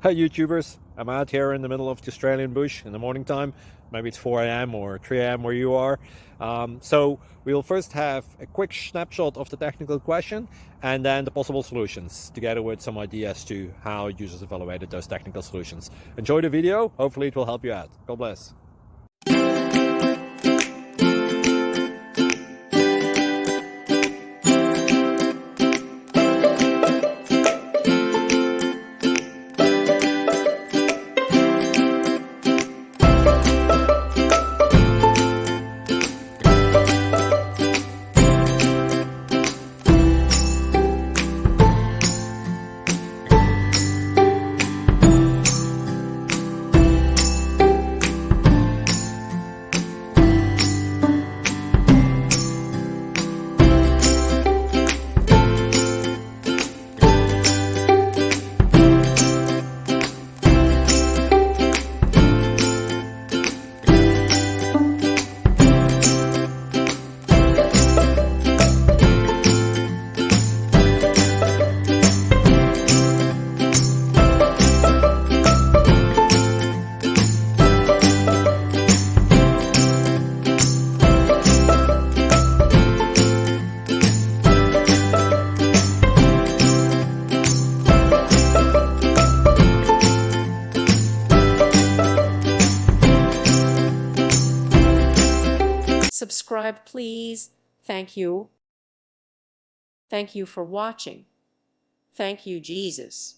Hi YouTubers, I'm out here in the middle of the Australian bush in the morning time. Maybe it's 4 a.m. or 3 a.m. where you are. So we'll first have a quick snapshot of the technical question and then the possible solutions, together with some ideas to how users evaluated those technical solutions. Enjoy the video, hopefully it will help you out. God bless. Subscribe, please. Thank you. Thank you for watching. Thank you, Jesus.